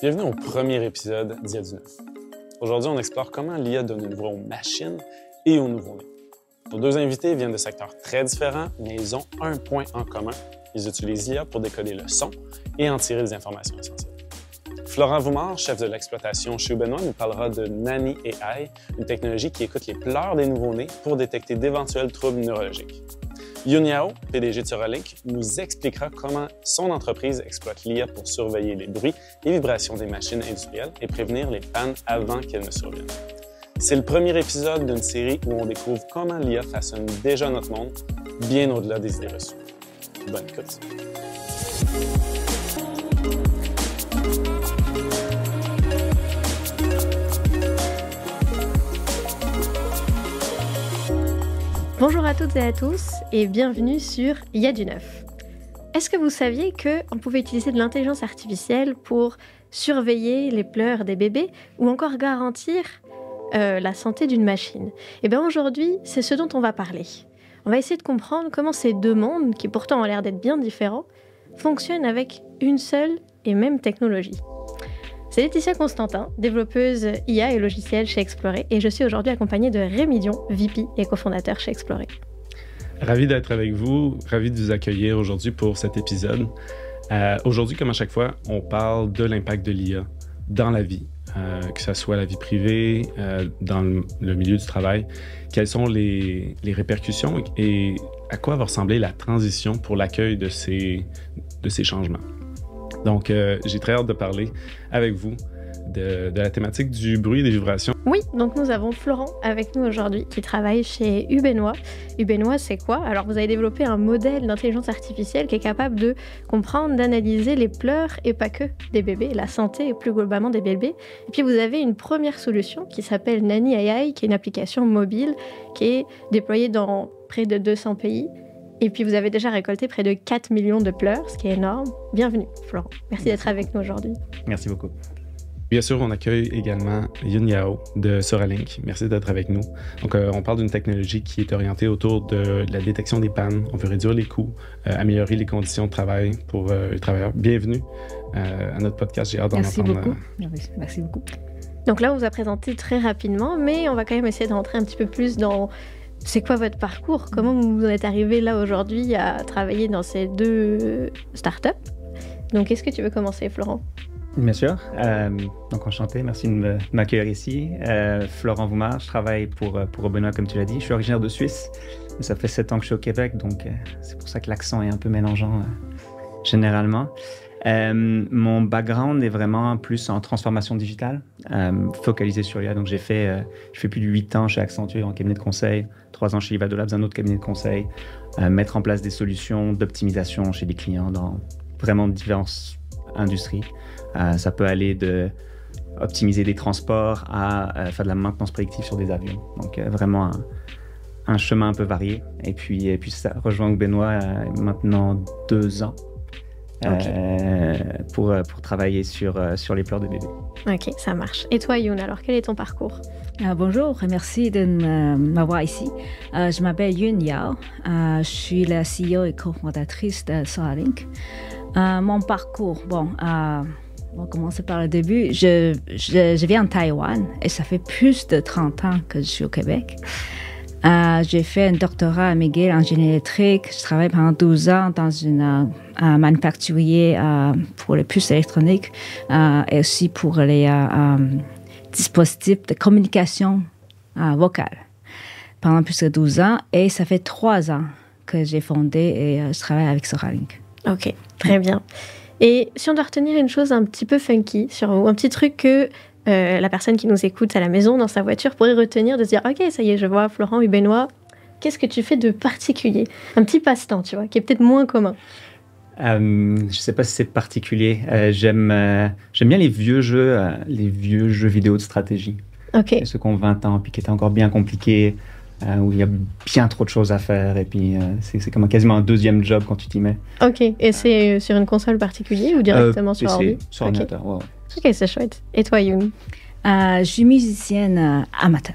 Bienvenue au premier épisode d'IA du Neuf. Aujourd'hui, on explore comment l'IA donne une voix aux machines et aux nouveau-nés. Nos deux invités viennent de secteurs très différents, mais ils ont un point en commun. Ils utilisent l'IA pour décoder le son et en tirer des informations essentielles. Florent Voumard, chef de l'exploitation chez Ubenois, nous parlera de Nani AI, une technologie qui écoute les pleurs des nouveau-nés pour détecter d'éventuels troubles neurologiques. Yun Yao, PDG de Suralink, nous expliquera comment son entreprise exploite l'IA pour surveiller les bruits et vibrations des machines industrielles et prévenir les pannes avant qu'elles ne surviennent. C'est le premier épisode d'une série où on découvre comment l'IA façonne déjà notre monde, bien au-delà des idées reçues. Bonne écoute! Bonjour à toutes et à tous et bienvenue sur IA du Neuf. Est-ce que vous saviez qu'on pouvait utiliser de l'intelligence artificielle pour surveiller les pleurs des bébés ou encore garantir la santé d'une machine? Et bien aujourd'hui, c'est ce dont on va parler. On va essayer de comprendre comment ces deux mondes, qui pourtant ont l'air d'être bien différents, fonctionnent avec une seule et même technologie. C'est Laetitia Constantin, développeuse IA et logiciels chez Exploré, et je suis aujourd'hui accompagnée de Rémi Dion, VP et cofondateur chez Exploré. Ravi d'être avec vous, ravi de vous accueillir aujourd'hui pour cet épisode. Aujourd'hui, comme à chaque fois, on parle de l'impact de l'IA dans la vie, que ce soit la vie privée, dans le milieu du travail. Quelles sont les répercussions et à quoi va ressembler la transition pour l'accueil de ces changements? Donc, j'ai très hâte de parler avec vous de la thématique du bruit et des vibrations. Oui, donc nous avons Florent avec nous aujourd'hui qui travaille chez Ubenois. Ubenois, c'est quoi? Alors, vous avez développé un modèle d'intelligence artificielle qui est capable de comprendre, d'analyser les pleurs et pas que des bébés, la santé et plus globalement des bébés. Et puis, vous avez une première solution qui s'appelle Nani AI, qui est une application mobile qui est déployée dans près de 200 pays. Et puis, vous avez déjà récolté près de 4 millions de pleurs, ce qui est énorme. Bienvenue, Florent. Merci d'être avec nous aujourd'hui. Merci beaucoup. Bien sûr, on accueille également Yun Yao de Suralink. Merci d'être avec nous. Donc, on parle d'une technologie qui est orientée autour de la détection des pannes. On veut réduire les coûts, améliorer les conditions de travail pour les travailleurs. Bienvenue à notre podcast. J'ai hâte d'en entendre. Merci beaucoup. Donc là, on vous a présenté très rapidement, mais on va quand même essayer de rentrer un petit peu plus dans... C'est quoi votre parcours? Comment vous en êtes arrivé là aujourd'hui à travailler dans ces deux startups? Donc, est-ce que tu veux commencer, Florent? Bien sûr. Donc, enchanté. Merci de m'accueillir ici. Florent Voumard, je travaille pour Ubenois, comme tu l'as dit. Je suis originaire de Suisse. Ça fait 7 ans que je suis au Québec, donc c'est pour ça que l'accent est un peu mélangeant généralement. Mon background est vraiment plus en transformation digitale, focalisé sur l'IA. Donc, j'ai fait plus de 8 ans chez Accenture en cabinet de conseil, 3 ans chez Ivado Labs, un autre cabinet de conseil, mettre en place des solutions d'optimisation chez des clients dans vraiment diverses industries. Ça peut aller de optimiser des transports à faire de la maintenance prédictive sur des avions. Donc, vraiment un chemin un peu varié. Et puis ça rejoint Ubenois maintenant 2 ans. Okay. Pour travailler sur les pleurs de bébés. Ok, ça marche. Et toi, Yun, alors quel est ton parcours? Bonjour, merci de m'avoir ici. Je m'appelle Yun Yao. Je suis la CEO et cofondatrice de Suralink. Mon parcours, on va commencer par le début. Je viens de Taïwan et ça fait plus de 30 ans que je suis au Québec. J'ai fait un doctorat à McGill en génie électrique. Je travaille pendant 12 ans dans une manufacturier pour les puces électroniques et aussi pour les dispositifs de communication vocale pendant plus de 12 ans. Et ça fait 3 ans que j'ai fondé et je travaille avec Suralink. Ok, très bien. Et si on doit retenir une chose un petit peu funky sur vous, un petit truc que la personne qui nous écoute à la maison, dans sa voiture, pourrait retenir, de se dire « Ok, ça y est, je vois Florent Ubenois, qu'est-ce que tu fais de particulier ?» Un petit passe-temps, tu vois, qui est peut-être moins commun. Je ne sais pas si c'est particulier. J'aime bien les vieux jeux vidéo de stratégie. Ok. Ceux qui ont 20 ans, puis qui étaient encore bien compliqués, où il y a bien trop de choses à faire, et puis c'est comme quasiment un deuxième job quand tu t'y mets. Ok, et c'est sur une console particulière ou directement sur ordi? Sur ordinateur, ouais. Ok, c'est chouette. Et toi, Yun? Je suis musicienne amateur.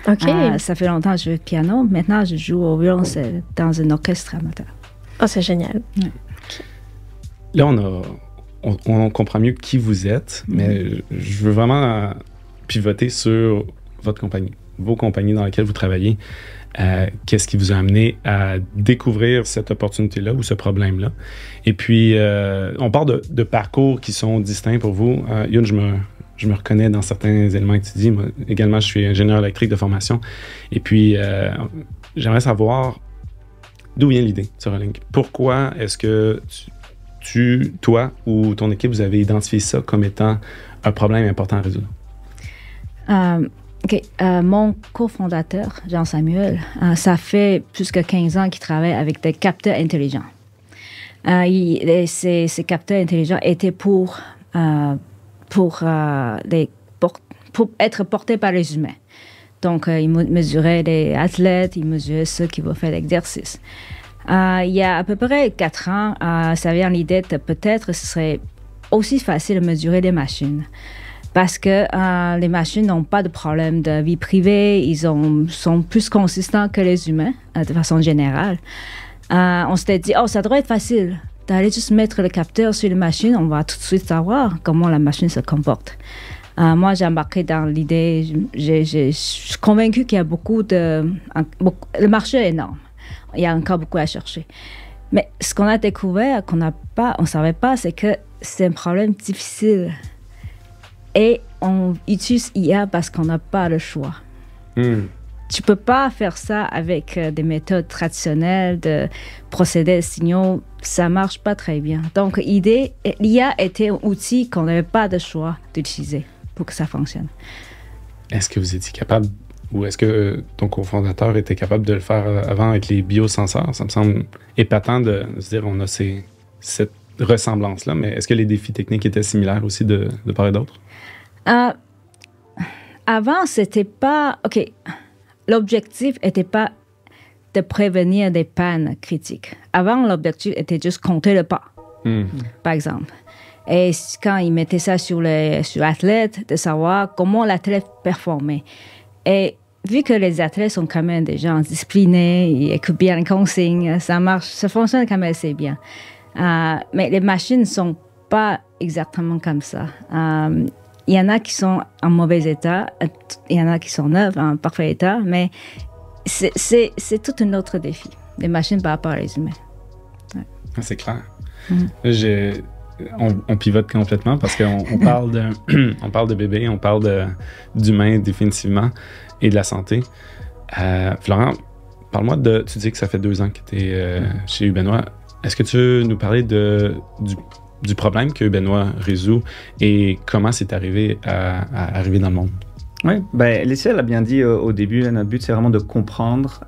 Ok. Ça fait longtemps que je joue au piano. Maintenant, je joue au violoncelle dans un orchestre amateur. Oh, c'est génial. Ouais. Là, on comprend mieux qui vous êtes, mais je veux vraiment pivoter sur votre compagnie, vos compagnies dans lesquelles vous travaillez. Qu'est-ce qui vous a amené à découvrir cette opportunité-là ou ce problème-là? Et puis, on parle de parcours qui sont distincts pour vous. Youn, je me reconnais dans certains éléments que tu dis. Moi, également, je suis ingénieur électrique de formation. Et puis, j'aimerais savoir d'où vient l'idée sur Relink. Pourquoi est-ce que toi ou ton équipe, vous avez identifié ça comme étant un problème important à résoudre? Mon cofondateur, Jean-Samuel, ça fait plus que 15 ans qu'il travaille avec des capteurs intelligents. Ces capteurs intelligents étaient pour être portés par les humains. Donc, ils mesuraient les athlètes, ils mesuraient ceux qui vont faire l'exercice. Il y a à peu près 4 ans, ça vient l'idée que peut-être ce serait aussi facile de mesurer les machines. Parce que les machines n'ont pas de problème de vie privée, ils sont plus consistants que les humains, de façon générale. On s'était dit, ça devrait être facile d'aller juste mettre le capteur sur la machine, on va tout de suite savoir comment la machine se comporte. Moi, j'ai embarqué dans l'idée, je suis convaincue qu'il y a le marché est énorme. Il y a encore beaucoup à chercher. Mais ce qu'on a découvert, on ne savait pas, c'est que c'est un problème difficile. Et on utilise IA parce qu'on n'a pas le choix. Tu ne peux pas faire ça avec des méthodes traditionnelles de procéder à signaux. Ça ne marche pas très bien. Donc, l'IA était un outil qu'on n'avait pas de choix d'utiliser pour que ça fonctionne. Est-ce que vous étiez capable, ou est-ce que ton cofondateur était capable de le faire avant avec les biosenseurs? Ça me semble épatant de se dire on a cette ressemblance-là, mais est-ce que les défis techniques étaient similaires aussi de part et d'autre? Avant, c'était pas... L'objectif n'était pas de prévenir des pannes critiques. Avant, l'objectif était juste compter le pas, par exemple. Et quand ils mettaient ça sur l'athlète, de savoir comment l'athlète performait. Et vu que les athlètes sont quand même des gens disciplinés, ils écoutent bien les consignes, ça marche, ça fonctionne quand même assez bien. Mais les machines ne sont pas exactement comme ça. Il y en a qui sont en mauvais état, il y en a qui sont neuves, en parfait état, mais c'est tout un autre défi, les machines par rapport aux humains. Ouais. C'est clair. On pivote complètement parce qu'on parle de bébés, on parle d'humains définitivement et de la santé. Florent, parle-moi tu dis que ça fait 2 ans que tu es chez Ubenoa. Est-ce que tu veux nous parler du problème que Ubenoa résout et comment c'est arrivé à arriver dans le monde? Oui, Laetitia l'a bien dit au début, là, notre but c'est vraiment de comprendre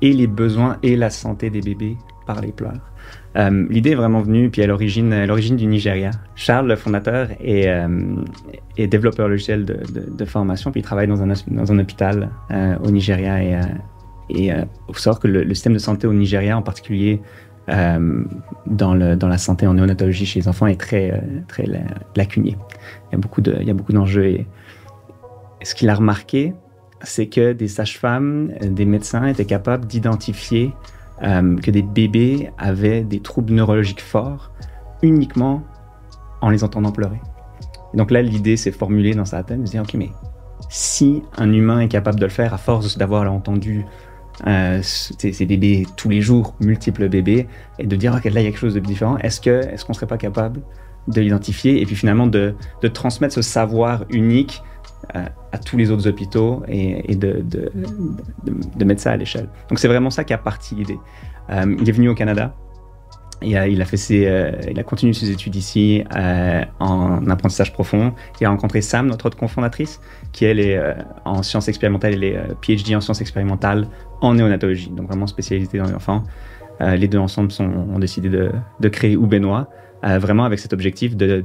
et les besoins et la santé des bébés par les pleurs. L'idée est vraiment venue puis à l'origine du Nigeria. Charles, le fondateur, est développeur logiciel de formation, puis il travaille dans un hôpital au Nigeria. Et il faut savoir que le système de santé au Nigeria en particulier, dans la santé en néonatologie chez les enfants est très lacunier. Il y a beaucoup d'enjeux. Et ce qu'il a remarqué, c'est que des sages-femmes, des médecins étaient capables d'identifier que des bébés avaient des troubles neurologiques forts uniquement en les entendant pleurer. Et donc là, l'idée s'est formulée dans sa tête de se dire, OK, mais si un humain est capable de le faire à force d'avoir entendu ces bébés tous les jours, multiples bébés, et de dire, OK, là, il y a quelque chose de différent, est-ce qu'on ne serait pas capable de l'identifier et puis finalement de transmettre ce savoir unique à tous les autres hôpitaux et de mettre ça à l'échelle. Donc c'est vraiment ça qui a parti l'idée. Il est venu au Canada, il a continué ses études ici en apprentissage profond. Il a rencontré Sam, notre autre cofondatrice, qui elle est en sciences expérimentales, elle est PhD en sciences expérimentales en néonatologie, donc vraiment spécialisée dans les enfants. Les deux ensemble ont décidé de créer Ubenoa, vraiment avec cet objectif de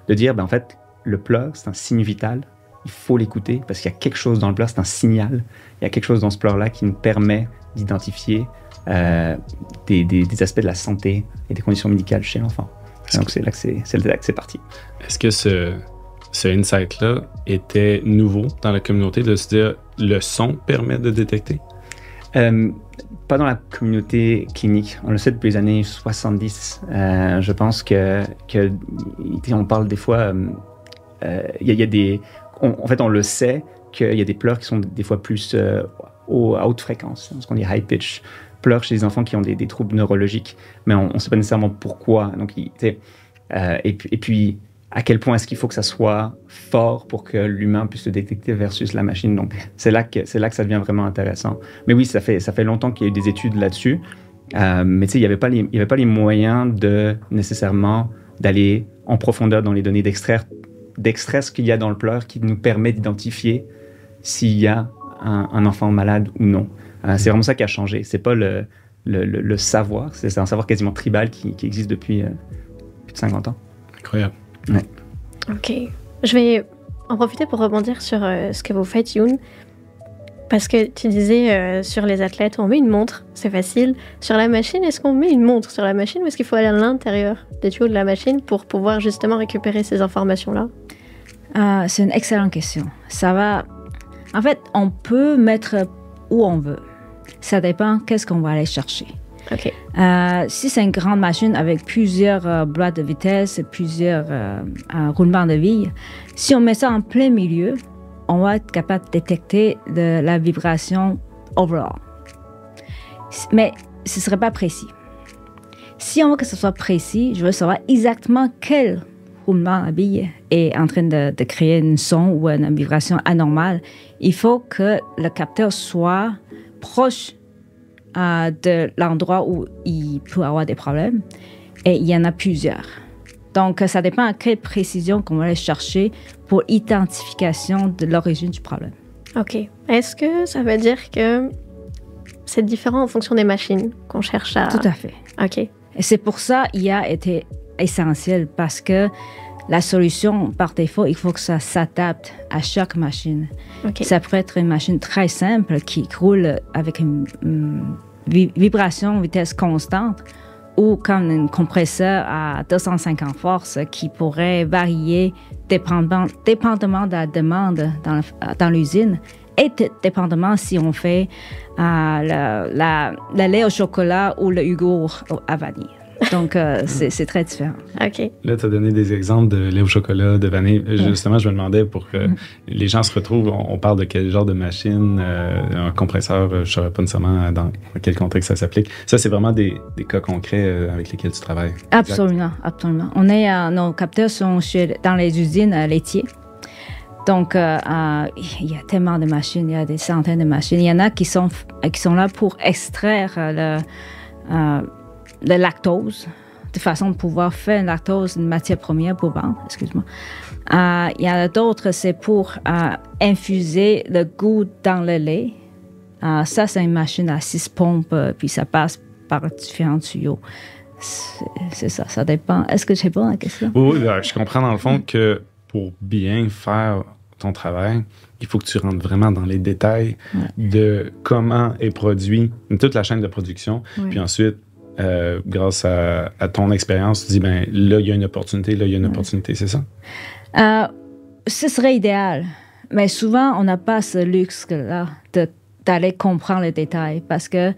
dire, en fait, le pleur, c'est un signe vital. Il faut l'écouter parce qu'il y a quelque chose dans le pleur, c'est un signal. Il y a quelque chose dans ce pleur-là qui nous permet d'identifier des aspects de la santé et des conditions médicales chez l'enfant. Donc c'est là que c'est parti. Est-ce que ce insight-là était nouveau dans la communauté de se dire le son permet de détecter? Pas dans la communauté clinique. On le sait depuis les années 70. Je pense que on parle des fois... Il y a des... En fait, on le sait qu'il y a des pleurs qui sont des fois plus à haute fréquence, ce qu'on dit high pitch. Pleurs chez les enfants qui ont des troubles neurologiques, mais on ne sait pas nécessairement pourquoi. Donc, et puis, à quel point est-ce qu'il faut que ça soit fort pour que l'humain puisse le détecter versus la machine. Donc, c'est là que ça devient vraiment intéressant. Mais oui, ça fait longtemps qu'il y a eu des études là-dessus. Mais tu sais, il n'y avait pas les moyens nécessairement d'aller en profondeur dans les données, d'extraire ce qu'il y a dans le pleur qui nous permet d'identifier s'il y a un enfant malade ou non. C'est vraiment ça qui a changé. C'est pas le savoir, c'est un savoir quasiment tribal qui existe depuis plus de 50 ans. Incroyable. Ouais. Ok. Je vais en profiter pour rebondir sur ce que vous faites, Youn. Parce que tu disais sur les athlètes, on met une montre, c'est facile. Sur la machine, est-ce qu'on met une montre sur la machine ou est-ce qu'il faut aller à l'intérieur des tuyaux de la machine pour pouvoir justement récupérer ces informations-là? C'est une excellente question. En fait, on peut mettre où on veut. Ça dépend qu'est-ce qu'on va aller chercher. Ok. Si c'est une grande machine avec plusieurs boîtes de vitesse et plusieurs roulements de billes, si on met ça en plein milieu, on va être capable de détecter la vibration overall. Mais ce ne serait pas précis. Si on veut que ce soit précis, je veux savoir exactement quel roulement de billes est en train de créer une son ou une vibration anormale. Il faut que le capteur soit proche de l'endroit où il peut avoir des problèmes. Et il y en a plusieurs. Donc, ça dépend à quelle précision qu'on va aller chercher pour identification de l'origine du problème. Ok. Est-ce que ça veut dire que c'est différent en fonction des machines qu'on cherche à... Tout à fait. Ok. Et c'est pour ça IA était essentiel parce que la solution, par défaut, il faut que ça s'adapte à chaque machine. Ok. Ça peut être une machine très simple qui roule avec une vibration, vitesse constante, ou comme un compresseur à 250 forces qui pourrait varier dépendamment de la demande dans l'usine et dépendamment si on fait le lait au chocolat ou le yogourt à vanille. Donc, c'est très différent. Ok. Là, tu as donné des exemples de lait au chocolat, de vanille. Justement, je me demandais pour que les gens se retrouvent, on parle de quel genre de machine, un compresseur, je ne saurais pas nécessairement dans quel contexte ça s'applique. Ça, c'est vraiment des cas concrets avec lesquels tu travailles. Absolument, absolument. Nos capteurs sont dans les usines laitières. Donc, il y a tellement de machines, il y a des centaines de machines. Il y en a qui sont là pour extraire le lactose, de façon de pouvoir faire une lactose, une matière première pour vendre, excuse-moi. Il y en a d'autres, c'est pour infuser le goût dans le lait. Ça, c'est une machine à 6 pompes, puis ça passe par différents tuyaux. C'est ça, ça dépend. Est-ce que je réponds à la question? Oui, je comprends dans le fond que pour bien faire ton travail, il faut que tu rentres vraiment dans les détails de comment est produit toute la chaîne de production, puis ensuite, grâce à ton expérience, tu dis, ben là, il y a une opportunité, là, il y a une opportunité, c'est ça? Ce serait idéal, mais souvent, on n'a pas ce luxe-là d'aller comprendre les détails parce que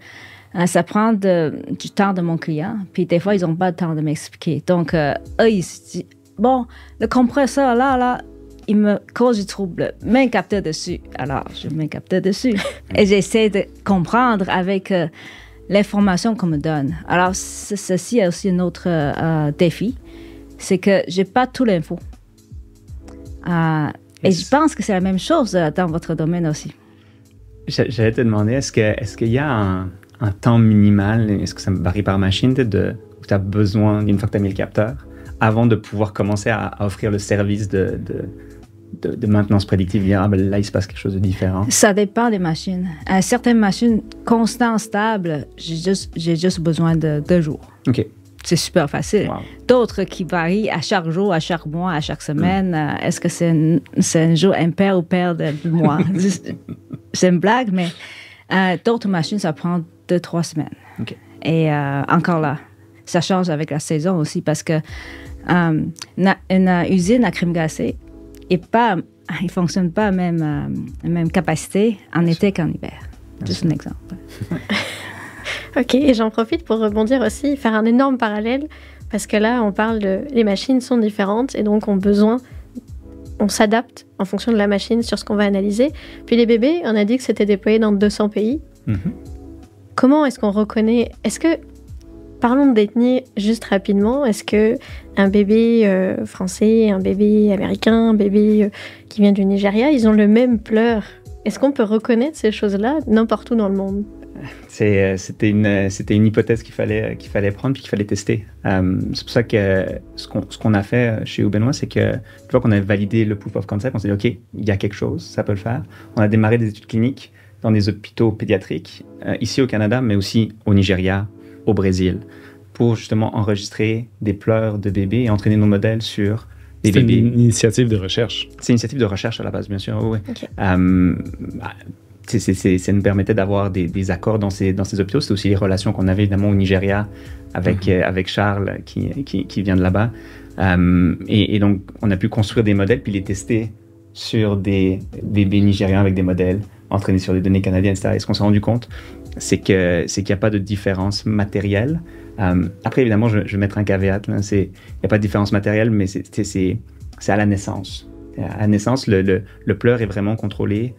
ça prend du temps de mon client, puis des fois, ils n'ont pas le temps de m'expliquer. Donc, eux, ils se disent, bon, le compresseur, là, il me cause du trouble. Mets un capteur dessus. Alors, je mets un capteur dessus. Et j'essaie de comprendre avec... l'information qu'on me donne. Alors, ceci est aussi un autre défi, c'est que j'ai pas tout l'info. Et je pense que c'est la même chose dans votre domaine aussi. J'allais te demander, est-ce qu'il y a un temps minimal, est-ce que ça varie par machine, où tu as besoin, une fois que tu as mis le capteur, avant de pouvoir commencer à offrir le service de maintenance prédictive, dire, là, il se passe quelque chose de différent? Ça dépend des machines. Certaines machines constantes, stables, j'ai juste besoin de 2 jours. OK. C'est super facile. Wow. D'autres qui varient à chaque jour, à chaque mois, à chaque semaine. Est-ce que c'est un jour impair ou pair de mois? C'est une blague, mais d'autres machines, ça prend 2-3 semaines. OK. Et encore là, ça change avec la saison aussi parce que une usine à crème glacée, il ne fonctionne pas à la même capacité en été qu'en hiver. Juste un exemple. Ok, et j'en profite pour rebondir aussi, faire un énorme parallèle, parce que là, on parle de... Les machines sont différentes, et donc on s'adapte en fonction de la machine sur ce qu'on va analyser. Puis les bébés, on a dit que c'était déployé dans 200 pays. Comment est-ce qu'on reconnaît... Parlons d'ethnie juste rapidement. Est-ce que un bébé français, un bébé américain, un bébé qui vient du Nigeria, ils ont le même pleur? Est-ce qu'on peut reconnaître ces choses-là n'importe où dans le monde? C'était une hypothèse qu'il fallait prendre puis qu'il fallait tester. C'est pour ça que ce qu'on a fait chez Benoît, c'est que une fois qu'on a validé le proof of concept, on s'est dit OK, il y a quelque chose, ça peut le faire. On a démarré des études cliniques dans des hôpitaux pédiatriques ici au Canada, mais aussi au Nigeria, au Brésil, pour justement enregistrer des pleurs de bébés et entraîner nos modèles sur des bébés. C'est une initiative de recherche. C'est une initiative de recherche à la base, bien sûr. Oui. Okay. Ça nous permettait d'avoir des accords dans ces hôpitaux. C'est aussi les relations qu'on avait évidemment au Nigeria avec Charles qui vient de là-bas. Et donc, on a pu construire des modèles puis les tester sur des bébés nigériens avec des modèles entraînés sur des données canadiennes, etc. Et ce qu'on s'est rendu compte, c'est qu'il n'y a pas de différence matérielle. Après, évidemment, je vais mettre un caveat. Il n'y a pas de différence matérielle, mais c'est à la naissance. À la naissance, le pleur est vraiment contrôlé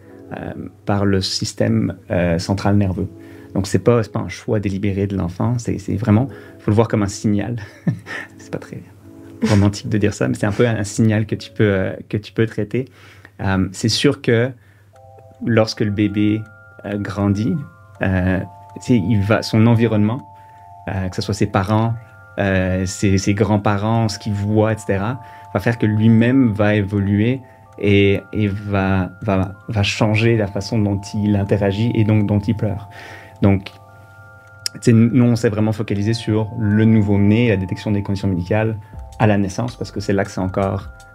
par le système central nerveux. Donc, c'est pas un choix délibéré de l'enfant. C'est vraiment, il faut le voir comme un signal. C'est pas très romantique de dire ça, mais c'est un peu un signal que tu peux traiter. C'est sûr que lorsque le bébé grandit, son environnement, que ce soit ses parents, ses grands-parents, ce qu'il voit, etc., va faire que lui-même va évoluer et va changer la façon dont il interagit et donc dont il pleure. Donc, nous, on s'est vraiment focalisé sur le nouveau-né, la détection des conditions médicales à la naissance, parce que c'est là que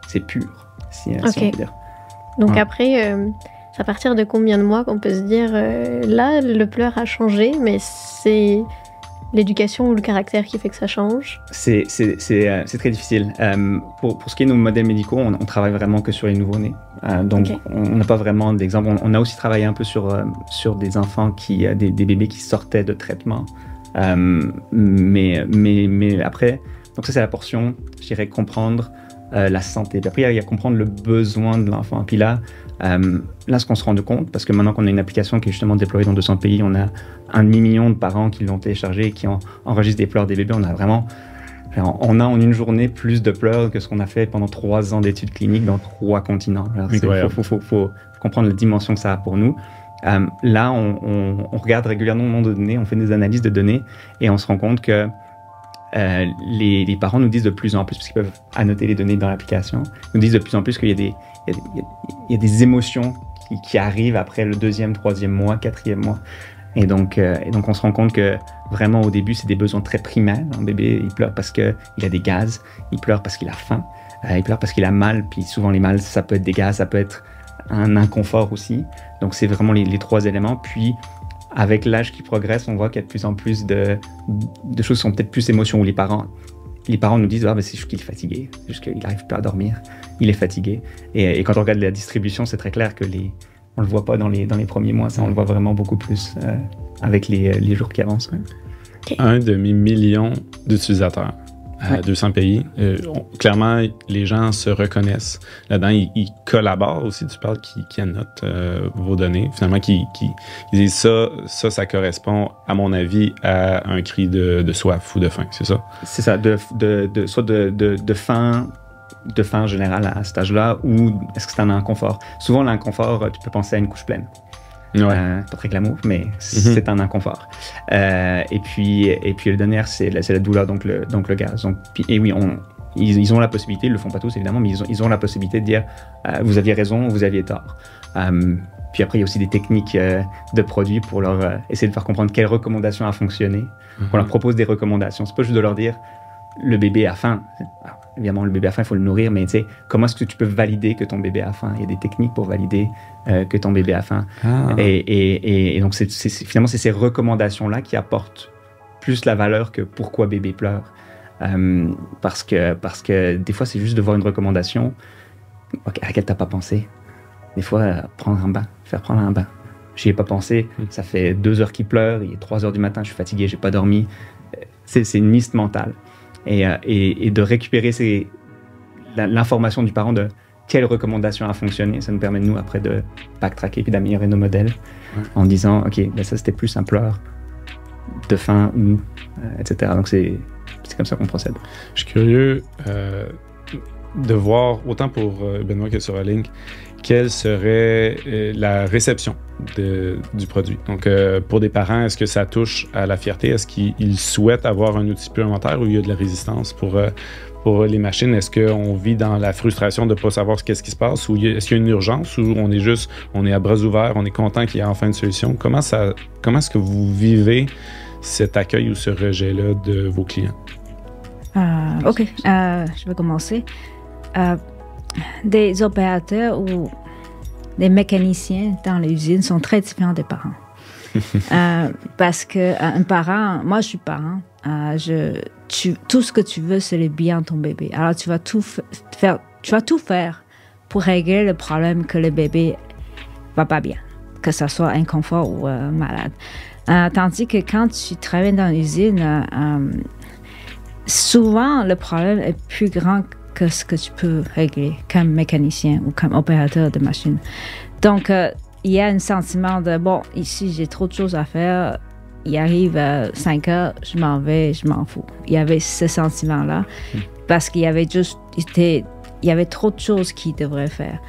c'est pur, si on peut dire. Donc après, c'est à partir de combien de mois qu'on peut se dire, là, le pleur a changé, mais c'est l'éducation ou le caractère qui fait que ça change? C'est très difficile. Pour ce qui est de nos modèles médicaux, on travaille vraiment que sur les nouveau-nés. Donc, on n'a pas vraiment d'exemple. On a aussi travaillé un peu sur des enfants, des bébés qui sortaient de traitement. Mais après, donc ça, c'est la portion, je dirais, comprendre la santé. Puis après, il y a comprendre le besoin de l'enfant. Puis là, ce qu'on se rend compte, parce que maintenant qu'on a une application qui est justement déployée dans 200 pays, on a 1 demi-million de parents qui l'ont téléchargée et qui enregistrent des pleurs des bébés. On a en une journée plus de pleurs que ce qu'on a fait pendant 3 ans d'études cliniques dans 3 continents. Il faut comprendre la dimension que ça a pour nous. Là, on regarde régulièrement le nombre de données, on fait des analyses de données et on se rend compte que les parents nous disent de plus en plus, parce qu'ils peuvent annoter les données dans l'application, nous disent de plus en plus qu'il y a des émotions qui arrivent après le 2e, 3e mois, 4e mois. Et donc, on se rend compte que vraiment au début, c'est des besoins très primaires. Un bébé, il pleure parce qu'il a des gaz, il pleure parce qu'il a faim, il pleure parce qu'il a mal, puis souvent les mal, ça peut être des gaz, ça peut être un inconfort aussi. Donc, c'est vraiment les 3 éléments. Puis, avec l'âge qui progresse, on voit qu'il y a de plus en plus de choses qui sont peut-être plus émotions, où les parents nous disent c'est juste qu'il est fatigué, c'est juste qu'il n'arrive pas à dormir, il est fatigué. Et quand on regarde la distribution, c'est très clair que on le voit pas dans les premiers mois, ça on le voit vraiment beaucoup plus avec les jours qui avancent. Ouais. Okay. 1 demi-million d'utilisateurs à 200 pays. Clairement, les gens se reconnaissent là-dedans. Ils collaborent aussi, tu parles, qui annotent vos données. Finalement, qui disent ça correspond, à mon avis, à un cri de soif ou de faim, c'est ça? C'est ça, soit de faim en général à cet âge-là, ou est-ce que c'est un inconfort? Souvent, l'inconfort, tu peux penser à une couche pleine. Ouais. C'est pas très glamour, mais c'est un inconfort. Et puis le dernier, c'est la douleur, donc le gaz. Donc, et oui, ils ont la possibilité, ils le font pas tous évidemment, mais ils ont la possibilité de dire vous aviez raison, vous aviez tort. Puis après, il y a aussi des techniques de produits pour leur essayer de faire comprendre quelle recommandation a fonctionné. On leur propose des recommandations. C'est pas juste de leur dire le bébé a faim. Alors, évidemment, le bébé a faim, il faut le nourrir, mais tu sais, comment est-ce que tu peux valider que ton bébé a faim? Il y a des techniques pour valider que ton bébé a faim. Et donc, finalement, c'est ces recommandations-là qui apportent plus la valeur que pourquoi bébé pleure. Parce que des fois, c'est juste de voir une recommandation à laquelle tu n'as pas pensé. Des fois, faire prendre un bain. J'y ai pas pensé. Ça fait 2 heures qu'il pleure, il est 3 heures du matin, je suis fatigué, j'ai pas dormi. C'est une liste mentale. Et de récupérer l'information du parent de quelle recommandation a fonctionné, ça nous permet, nous, après, de backtracker puis d'améliorer nos modèles en disant, OK, ben ça, c'était plus un pleur de faim, etc. Donc, c'est comme ça qu'on procède. Je suis curieux de voir, autant pour Benoît que sur Link, quelle serait la réception du produit. Donc, pour des parents, est-ce que ça touche à la fierté? Est-ce qu'ils souhaitent avoir un outil supplémentaire ou il y a de la résistance pour les machines? Est-ce qu'on vit dans la frustration de ne pas savoir qu'est-ce qui se passe? Ou est-ce qu'il y a une urgence ou on est à bras ouverts, on est content qu'il y ait enfin une solution? Comment est-ce que vous vivez cet accueil ou ce rejet-là de vos clients? OK, je vais commencer. Des opérateurs ou des mécaniciens dans l'usine sont très différents des parents. Parce qu'un parent, moi je suis parent, tout ce que tu veux, c'est le bien de ton bébé. Alors tu vas tout faire pour régler le problème que le bébé va pas bien, que ce soit inconfort ou malade. Tandis que quand tu travailles dans l'usine, souvent le problème est plus grand que ce que tu peux régler comme mécanicien ou comme opérateur de machine. Donc, il y a un sentiment de, bon, ici, j'ai trop de choses à faire. Il arrive à 5 heures, je m'en vais, je m'en fous. Il y avait ce sentiment-là parce qu'il y avait il y avait trop de choses qu'il devrait faire.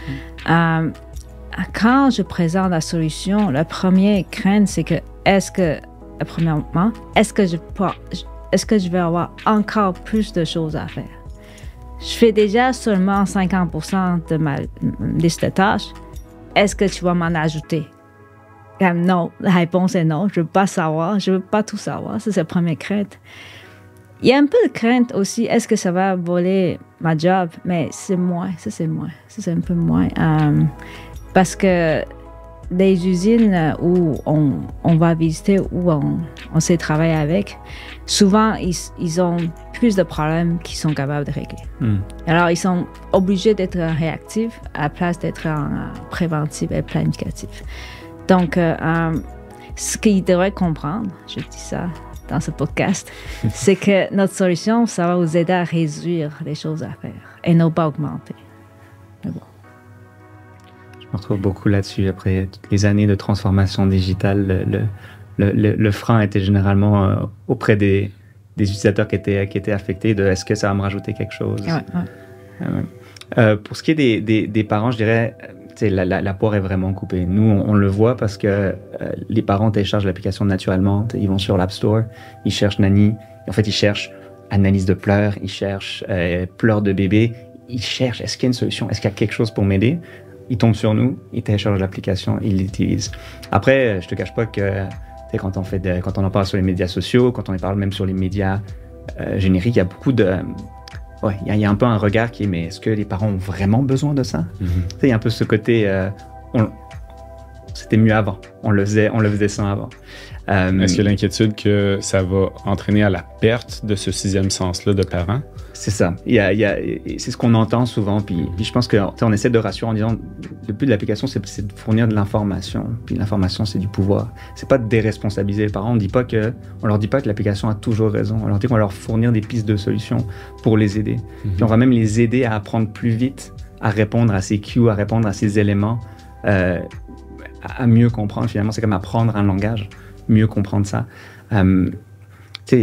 Quand je présente la solution, la première crainte, c'est que, premièrement, est-ce que je vais avoir encore plus de choses à faire? Je fais déjà seulement 50% de ma liste de tâches. Est-ce que tu vas m'en ajouter? Non, la réponse est non. Je ne veux pas savoir. Je ne veux pas tout savoir. Ça, c'est la première crainte. Il y a un peu de crainte aussi. Est-ce que ça va voler ma job? Mais c'est moins. Ça, c'est moins. Ça, c'est un peu moins. Parce que des usines où on va visiter, où on sait travailler avec, souvent, ils ont plus de problèmes qu'ils sont capables de régler. Alors, ils sont obligés d'être réactifs à la place d'être préventifs et planificatifs. Donc, ce qu'ils devraient comprendre, je dis ça dans ce podcast, c'est que notre solution, ça va vous aider à réduire les choses à faire et non pas augmenter. Mais bon. Je me retrouve beaucoup là-dessus. Après toutes les années de transformation digitale, le frein était généralement auprès des utilisateurs qui étaient affectés de est-ce que ça va me rajouter quelque chose. Pour ce qui est des parents, je dirais la poire est vraiment coupée. Nous, on le voit parce que les parents téléchargent l'application naturellement. Ils vont sur l'App Store, ils cherchent Nanny. En fait, ils cherchent analyse de pleurs, ils cherchent pleurs de bébé. Ils cherchent est-ce qu'il y a une solution, est-ce qu'il y a quelque chose pour m'aider. Ils tombent sur nous, ils téléchargent l'application, ils l'utilisent. Après, je te cache pas que quand on en parle sur les médias sociaux, quand on en parle même sur les médias génériques, il y a beaucoup de... il y a un peu un regard qui est, mais est-ce que les parents ont vraiment besoin de ça? Il y a un peu ce côté, c'était mieux avant, on le faisait sans avant. Est-ce qu'il y a l'inquiétude que ça va entraîner à la perte de ce 6e sens-là de parents? C'est ça. C'est ce qu'on entend souvent. Puis je pense qu'on essaie de rassurer en disant le but de l'application, c'est de fournir de l'information. Puis l'information, c'est du pouvoir. C'est pas de déresponsabiliser les parents. On leur dit pas que l'application a toujours raison. On leur dit qu'on va leur fournir des pistes de solutions pour les aider. Puis on va même les aider à apprendre plus vite, à répondre à ces cues, à répondre à ces éléments, à mieux comprendre. Finalement, c'est comme apprendre un langage. Mieux comprendre ça. Il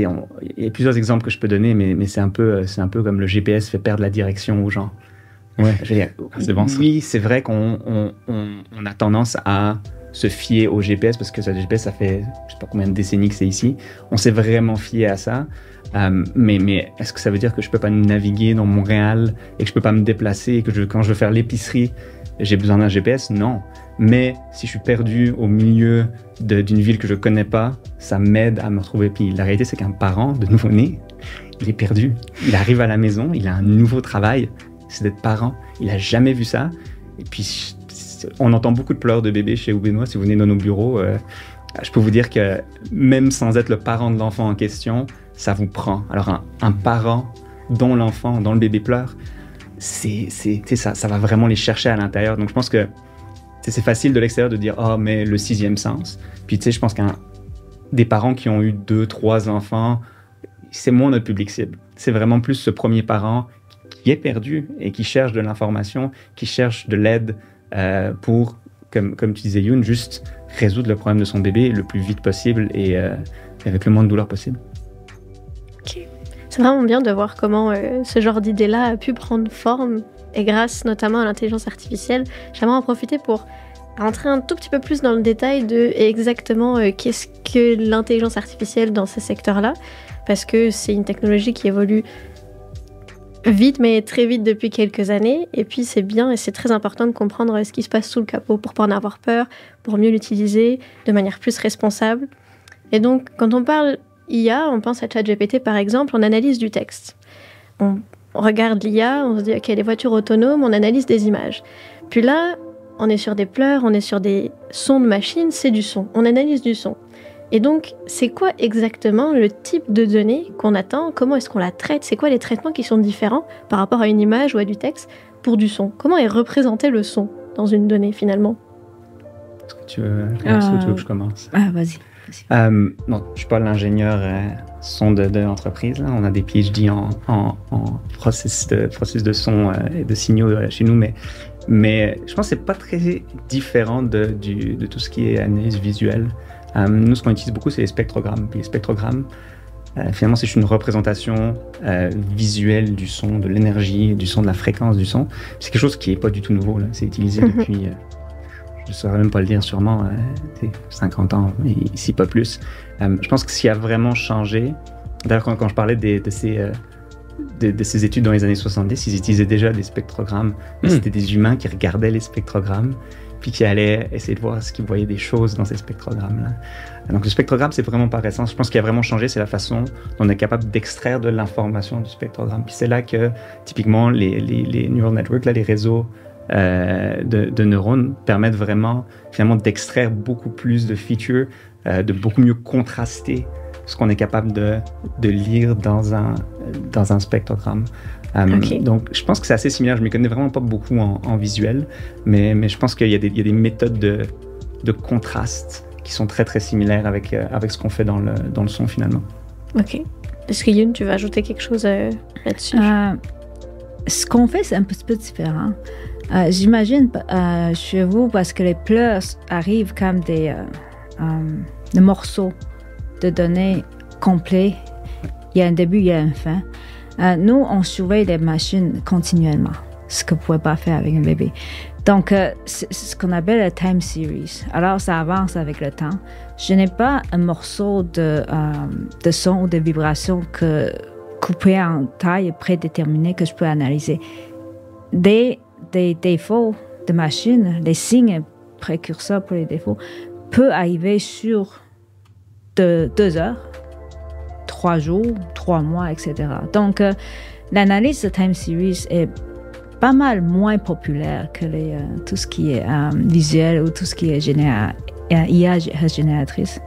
y a plusieurs exemples que je peux donner, mais c'est un peu comme le GPS fait perdre la direction aux gens. Ouais, je veux dire, c'est bon ça. Oui, c'est vrai qu'on a tendance à se fier au GPS parce que ce GPS, ça fait je sais pas combien de décennies que c'est ici. On s'est vraiment fié à ça. Mais est-ce que ça veut dire que je peux pas naviguer dans Montréal et que je peux pas me déplacer et que quand je veux faire l'épicerie, j'ai besoin d'un GPS? Non. Mais si je suis perdu au milieu d'une ville que je connais pas, ça m'aide à me retrouver. Puis la réalité, c'est qu'un parent de nouveau-né, il est perdu. Il arrive à la maison, il a un nouveau travail, c'est d'être parent. Il a jamais vu ça. Et puis, on entend beaucoup de pleurs de bébés chez Benoît. Si vous venez dans nos bureaux, je peux vous dire que même sans être le parent de l'enfant en question, ça vous prend. Alors, un parent dont le bébé pleure, ça va vraiment les chercher à l'intérieur. Donc, je pense que c'est facile de l'extérieur de dire « Oh, mais le sixième sens ». Puis, tu sais, je pense qu'un des parents qui ont eu 2, 3 enfants, c'est moins notre public cible. C'est vraiment plus ce premier parent qui est perdu et qui cherche de l'information, qui cherche de l'aide pour, comme tu disais, Youn, juste résoudre le problème de son bébé le plus vite possible et avec le moins de douleur possible. Ok. C'est vraiment bien de voir comment ce genre d'idée-là a pu prendre forme et grâce notamment à l'intelligence artificielle. J'aimerais en profiter pour rentrer un tout petit peu plus dans le détail de exactement qu'est-ce que l'intelligence artificielle dans ces secteurs-là, parce que c'est une technologie qui évolue vite, mais très vite depuis quelques années, et puis c'est bien et c'est très important de comprendre ce qui se passe sous le capot pour pas en avoir peur, pour mieux l'utiliser de manière plus responsable. Et donc, quand on parle IA, on pense à ChatGPT par exemple, on analyse du texte. On regarde l'IA, on se dit ok, les voitures autonomes, on analyse des images. Puis là, on est sur des pleurs, on est sur des sons de machine, c'est du son. On analyse du son. Et donc, c'est quoi exactement le type de données qu'on attend? Comment est-ce qu'on la traite? C'est quoi les traitements qui sont différents par rapport à une image ou à du texte pour du son? Comment est représenté le son dans une donnée finalement? Est-ce que tu veux, tu veux que je commence? Ah, vas-y. Non, je ne suis pas l'ingénieur son de l'entreprise. Là. On a des PhD en processus de son et de signaux chez nous, mais je pense que ce n'est pas très différent de tout ce qui est analyse visuelle. Nous, ce qu'on utilise beaucoup, c'est les spectrogrammes. Puis les spectrogrammes, finalement, c'est une représentation visuelle du son, de l'énergie, du son, de la fréquence du son. C'est quelque chose qui n'est pas du tout nouveau. Là. C'est utilisé depuis, je ne saurais même pas le dire sûrement, 50 ans, ici pas plus. Je pense que ce qui a vraiment changé, d'ailleurs quand je parlais de ces études dans les années 70, ils utilisaient déjà des spectrogrammes. C'était des humains qui regardaient les spectrogrammes puis qui allaient essayer de voir ce qu'ils voyaient des choses dans ces spectrogrammes-là. Donc le spectrogramme, c'est vraiment pas récent. Je pense qu'il a vraiment changé, c'est la façon dont on est capable d'extraire de l'information du spectrogramme. Puis c'est là que, typiquement, les neural networks, là, les réseaux de neurones permettent vraiment, finalement, d'extraire beaucoup plus de features, de beaucoup mieux contraster ce qu'on est capable de lire dans un spectrogramme. Okay. Donc, je pense que c'est assez similaire. Je ne m'y connais vraiment pas beaucoup en visuel, mais je pense qu'il y a des méthodes de contraste qui sont très, très similaires avec ce qu'on fait dans le son, finalement. OK. Est-ce que Youn, tu veux ajouter quelque chose là-dessus? Ce qu'on fait, c'est un petit peu différent. J'imagine chez vous, parce que les pleurs arrivent comme des morceaux de données complets. Il y a un début, il y a une fin. Nous, on surveille les machines continuellement, ce que vous ne pouvez pas faire avec un bébé. Donc, c'est ce qu'on appelle la time series. Alors, ça avance avec le temps. Je n'ai pas un morceau de son ou de vibration coupé en taille prédéterminée que je peux analyser. Des défauts de machine, les signes précurseurs pour les défauts, peuvent arriver sur 2 heures, 3 jours, 3 mois, etc. Donc, l'analyse de time series est pas mal moins populaire que tout ce qui est visuel ou tout ce qui est IA génératrice.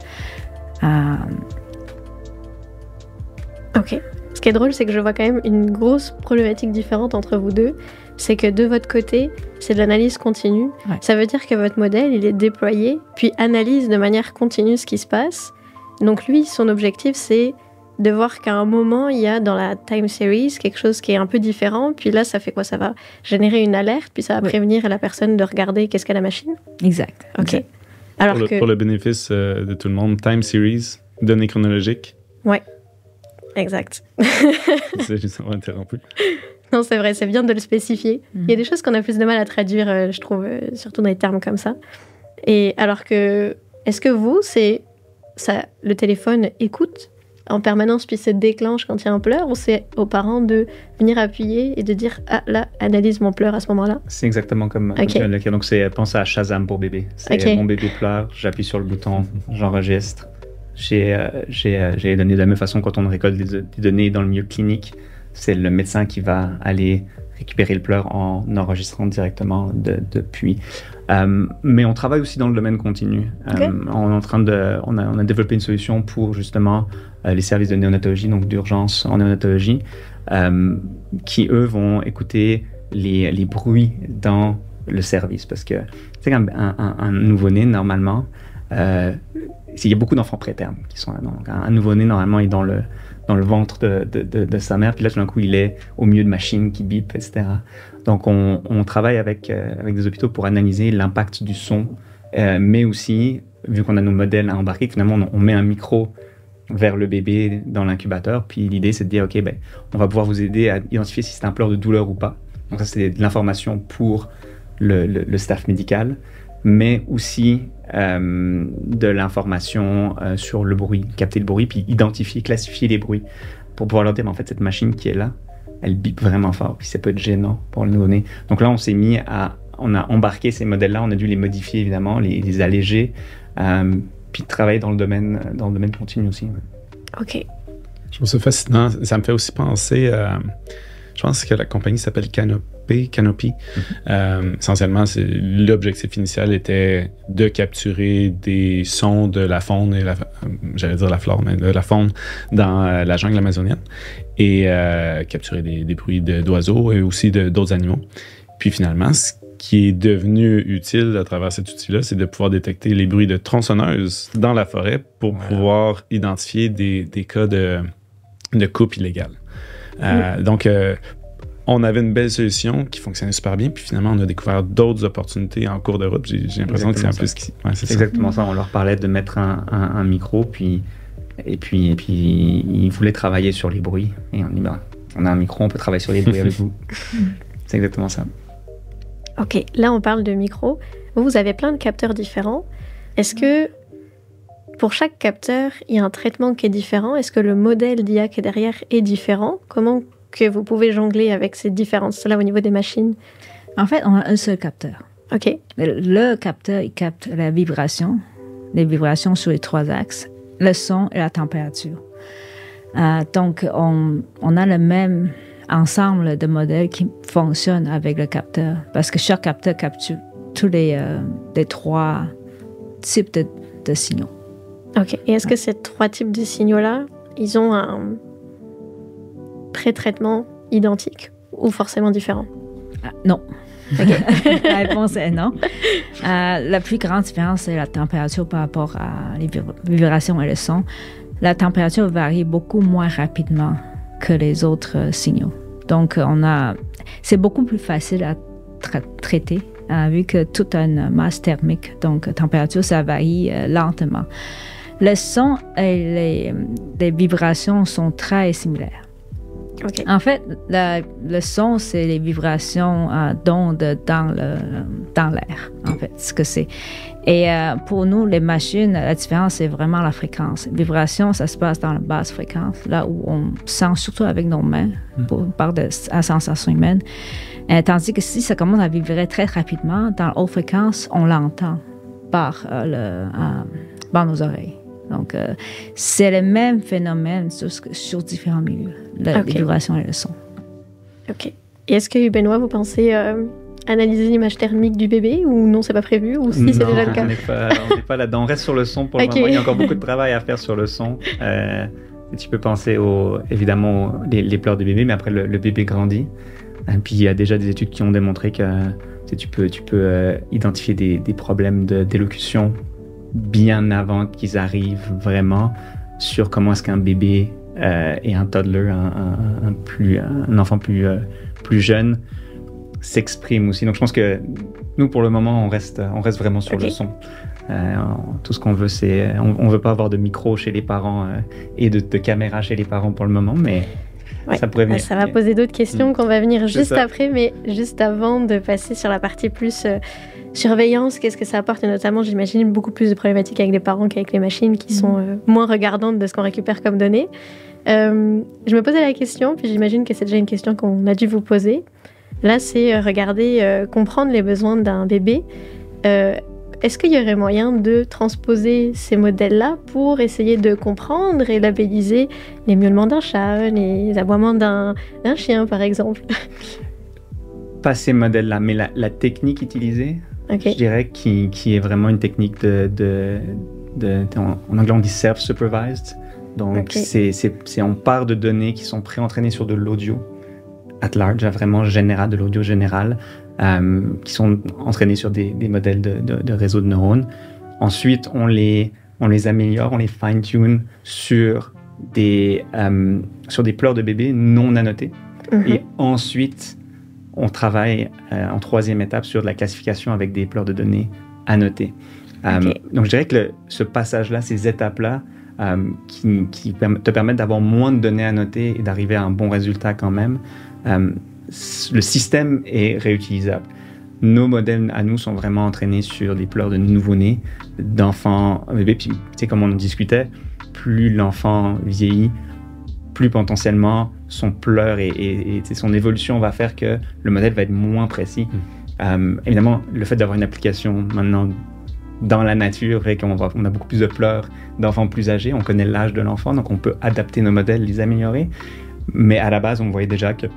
OK. Ce qui est drôle, c'est que je vois quand même une grosse problématique différente entre vous deux. C'est que de votre côté, c'est de l'analyse continue. Ouais. Ça veut dire que votre modèle, il est déployé, puis analyse de manière continue ce qui se passe. Donc lui, son objectif, c'est de voir qu'à un moment, il y a dans la time series quelque chose qui est un peu différent. Puis là, ça fait quoi? Ça va générer une alerte, puis ça va prévenir la personne de regarder qu'est-ce qu'a la machine? Exact. OK. Exact. Alors pour le bénéfice de tout le monde, time series, données chronologiques. Ouais. Exact. C'est juste interrompu. Non, c'est vrai, c'est bien de le spécifier. Il y a des choses qu'on a plus de mal à traduire, je trouve, surtout dans les termes comme ça. Et alors que, est-ce que vous, le téléphone écoute en permanence puis se déclenche quand il y a un pleur, ou c'est aux parents de venir appuyer et de dire « Ah, là, analyse mon pleur à ce moment-là ». C'est exactement comme le cas. Donc, pense à Shazam pour bébé. C'est mon bébé pleure, j'appuie sur le bouton, j'enregistre. J'ai les données de la même façon quand on récolte des données dans le milieu clinique. C'est le médecin qui va aller récupérer le pleur en enregistrant directement depuis. Mais on travaille aussi dans le domaine continu. On a développé une solution pour justement les services de néonatologie, donc d'urgence en néonatologie, qui eux vont écouter les bruits dans le service. Parce que, tu sais, un nouveau-né, normalement, il y a beaucoup d'enfants prétermes qui sont là. Donc, un nouveau-né, normalement, est dans le ventre de sa mère, puis là, tout d'un coup, il est au milieu de machines qui bipent, etc. Donc, on travaille avec des hôpitaux pour analyser l'impact du son, mais aussi, vu qu'on a nos modèles à embarquer, finalement, on met un micro vers le bébé dans l'incubateur, puis l'idée, c'est de dire, OK, ben, on va pouvoir vous aider à identifier si c'est un pleur de douleur ou pas. Donc, ça, c'est de l'information pour le staff médical, mais aussi de l'information sur le bruit, capter le bruit, puis identifier, classifier les bruits pour pouvoir leur dire, en fait, cette machine qui est là, elle bip vraiment fort, puis ça peut être gênant pour le nouveau-né. Donc là, on a embarqué ces modèles-là, on a dû les modifier, évidemment, les alléger, puis travailler dans le domaine continu aussi. Ouais. OK. Je trouve ça fascinant. Ça me fait aussi penser je pense que la compagnie s'appelle Canopy. Essentiellement, l'objectif initial était de capturer des sons de la faune et j'allais dire la flore, mais de la faune dans la jungle amazonienne et capturer des bruits d'oiseaux et aussi d'autres animaux. Puis finalement, ce qui est devenu utile à travers cet outil-là, c'est de pouvoir détecter les bruits de tronçonneuses dans la forêt pour pouvoir identifier des cas de coupe illégale. Donc, on avait une belle solution qui fonctionnait super bien, puis finalement, on a découvert d'autres opportunités en cours de route. J'ai l'impression que c'est un peu ce qui... Ouais, c'est exactement ça. On leur parlait de mettre un micro, et puis ils voulaient travailler sur les bruits. Et on dit, on a un micro, on peut travailler sur les bruits avec vous. C'est exactement ça. OK, là, on parle de micro. Vous avez plein de capteurs différents. Est-ce que pour chaque capteur, il y a un traitement qui est différent? Est-ce que le modèle d'IA qui est derrière est différent? Comment que vous pouvez jongler avec ces différences-là au niveau des machines? En fait, on a un seul capteur. OK. Le capteur, il capte la vibration, les vibrations sur les 3 axes, le son et la température. Donc, on a le même ensemble de modèles qui fonctionnent avec le capteur, parce que chaque capteur capture tous les 3 types de signaux. OK. Et est-ce que ces 3 types de signaux-là, ils ont un pré-traitement identique ou forcément différent? Non. Okay. La réponse est non. La plus grande différence, c'est la température par rapport à les vibrations et le son. La température varie beaucoup moins rapidement que les autres signaux. Donc, c'est beaucoup plus facile à traiter, vu que tout a une masse thermique. Donc, température, ça varie lentement. Le son et les vibrations sont très similaires. Okay. En fait, le son, c'est les vibrations d'ondes dans l'air, en fait, ce que c'est. Et pour nous, les machines, la différence, c'est vraiment la fréquence. Vibration, ça se passe dans la basse fréquence, là où on sent surtout avec nos mains, par la sensation humaine. Tandis que si ça commence à vibrer très rapidement, dans la haute fréquence, on l'entend par nos oreilles. Donc, c'est le même phénomène sur différents milieux, la vibration et le son. OK. Et est-ce que, Benoît, vous pensez analyser l'image thermique du bébé ou non, c'est pas prévu, ou si c'est déjà le cas? On n'est pas là-dedans. On reste sur le son pour le moment. Il y a encore beaucoup de travail à faire sur le son. Tu peux penser évidemment les pleurs du bébé, mais après le bébé grandit. Et puis il y a déjà des études qui ont démontré que tu peux identifier des problèmes d'élocution bien avant qu'ils arrivent vraiment sur comment est-ce qu'un bébé et un toddler, un enfant plus jeune, s'exprime aussi. Donc je pense que nous, pour le moment, on reste vraiment sur le son. Tout ce qu'on veut, c'est... On veut pas avoir de micro chez les parents et de caméra chez les parents pour le moment, mais ça pourrait venir. Ça va poser d'autres questions qu'on va venir juste après, mais juste avant de passer sur la partie plus surveillance, qu'est-ce que ça apporte? Et notamment, j'imagine, beaucoup plus de problématiques avec les parents qu'avec les machines qui sont moins regardantes de ce qu'on récupère comme données. Je me posais la question, puis j'imagine que c'est déjà une question qu'on a dû vous poser. Là, c'est regarder, comprendre les besoins d'un bébé. Est-ce qu'il y aurait moyen de transposer ces modèles-là pour essayer de comprendre et labelliser les miaulements d'un chat, les aboiements d'un chien, par exemple? Pas ces modèles-là, mais la technique utilisée, je dirais, qui est vraiment une technique en anglais on dit self-supervised. Donc, on part de données qui sont pré-entraînées sur de l'audio at large, vraiment général, de l'audio général, qui sont entraînés sur des modèles de réseaux de neurones. Ensuite, on les améliore, on les fine-tune sur des pleurs de bébés non annotés. Et ensuite, on travaille en troisième étape sur de la classification avec des pleurs de données annotées. Donc, je dirais que ce passage-là, ces étapes-là, qui te permettent d'avoir moins de données annotées et d'arriver à un bon résultat quand même, le système est réutilisable. Nos modèles à nous sont vraiment entraînés sur des pleurs de nouveau-nés, d'enfants bébés. Puis, tu sais, comme on en discutait, plus l'enfant vieillit, plus potentiellement son pleur et son évolution va faire que le modèle va être moins précis. Évidemment, le fait d'avoir une application maintenant dans la nature fait qu'on a beaucoup plus de pleurs d'enfants plus âgés, on connaît l'âge de l'enfant, donc on peut adapter nos modèles, les améliorer. Mais à la base, on voyait déjà qu'il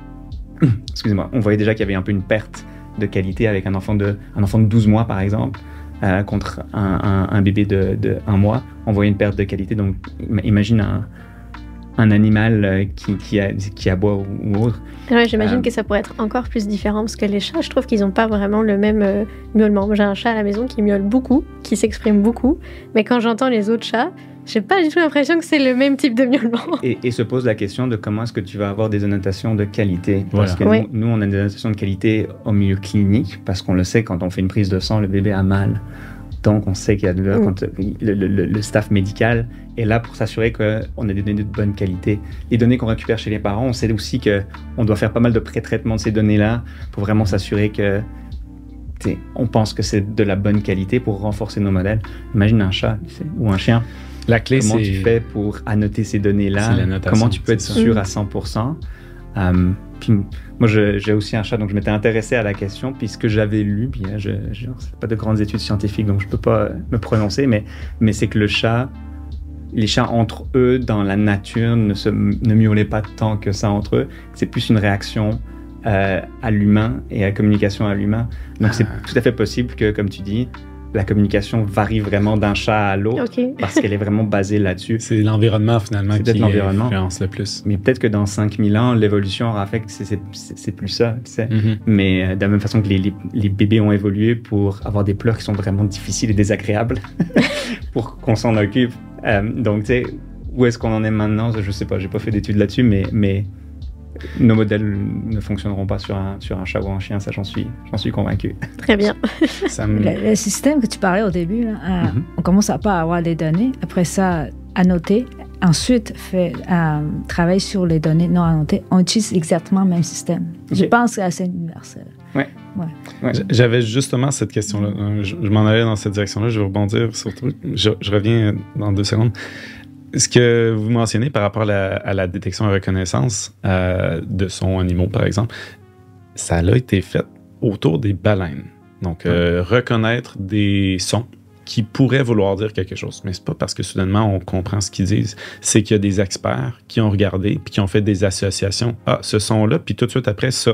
y avait un peu une perte de qualité avec un enfant de 12 mois, par exemple, contre un bébé de 1 mois. On voyait une perte de qualité. Donc, imagine un animal qui aboie ou autre. Ouais, j'imagine que ça pourrait être encore plus différent parce que les chats, je trouve qu'ils n'ont pas vraiment le même miaulement. J'ai un chat à la maison qui miaule beaucoup, qui s'exprime beaucoup, mais quand j'entends les autres chats, j'ai pas du tout l'impression que c'est le même type de miaulement. Et se pose la question de comment est-ce que tu vas avoir des annotations de qualité. Parce que nous, on a des annotations de qualité au milieu clinique, parce qu'on le sait, quand on fait une prise de sang, le bébé a mal. Donc, on sait qu'il y a le staff médical est là pour s'assurer qu'on a des données de bonne qualité. Les données qu'on récupère chez les parents, on sait aussi qu'on doit faire pas mal de pré-traitement de ces données-là pour vraiment s'assurer que on pense que c'est de la bonne qualité pour renforcer nos modèles. Imagine un chat ou un chien. La clé, comment tu fais pour annoter ces données-là? Comment tu peux être sûr à 100%? Puis moi, j'ai aussi un chat, donc je m'étais intéressé à la question. Puis ce que j'avais lu, puis là, c'est pas de grandes études scientifiques, donc je peux pas me prononcer, mais c'est que les chats entre eux, dans la nature, ne miaulaient pas tant que ça entre eux. C'est plus une réaction à l'humain et à la communication à l'humain. Donc c'est tout à fait possible que, comme tu dis, la communication varie vraiment d'un chat à l'autre parce qu'elle est vraiment basée là-dessus. C'est l'environnement finalement qui influence le plus. Mais peut-être que dans 5000 ans, l'évolution aura fait que c'est plus ça, tu sais. Mais de la même façon que les bébés ont évolué pour avoir des pleurs qui sont vraiment difficiles et désagréables pour qu'on s'en occupe. Donc, tu sais, où est-ce qu'on en est maintenant? Je sais pas, j'ai pas fait d'études là-dessus, mais nos modèles ne fonctionneront pas sur un chat ou un chien, ça j'en suis convaincu. Très bien. Le système que tu parlais au début, on commence à pas avoir des données, après ça, annoter, ensuite travailler sur les données non annotées. On utilise exactement le même système. Je pense que c'est assez universel. Ouais. J'avais justement cette question-là. Je m'en allais dans cette direction-là. Je vais rebondir sur tout. Je reviens dans 2 secondes. Ce que vous mentionnez par rapport à la détection et reconnaissance de sons animaux, par exemple, ça a été fait autour des baleines. Donc, reconnaître des sons qui pourraient vouloir dire quelque chose. Mais c'est pas parce que soudainement on comprend ce qu'ils disent. C'est qu'il y a des experts qui ont regardé puis qui ont fait des associations. Ah, ce son-là, puis tout de suite après ça.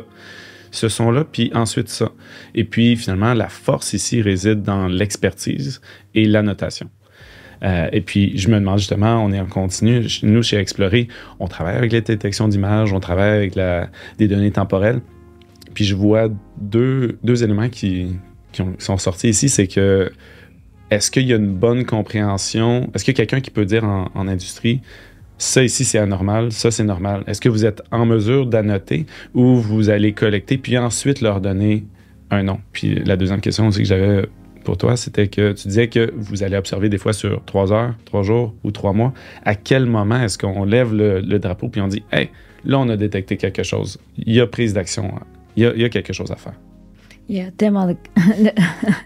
Ce son-là, puis ensuite ça. Et puis, finalement, la force ici réside dans l'expertise et l'annotation. Et puis, je me demande justement, on est en continu. Nous, chez Explorer, on travaille avec la détection d'images, on travaille avec des données temporelles. Puis, je vois deux éléments qui sont sortis ici. C'est que, est-ce qu'il y a une bonne compréhension? Est-ce qu'il y a quelqu'un qui peut dire en industrie, ça ici, c'est anormal, ça, c'est normal? Est-ce que vous êtes en mesure d'annoter ou vous allez collecter puis ensuite leur donner un nom? Puis, la deuxième question aussi que j'avais pour toi, c'était que tu disais que vous allez observer des fois sur 3 heures, 3 jours ou 3 mois. À quel moment est-ce qu'on lève le drapeau puis on dit « Hey, là, on a détecté quelque chose. Il y a prise d'action. Il y a quelque chose à faire. » Il y a tellement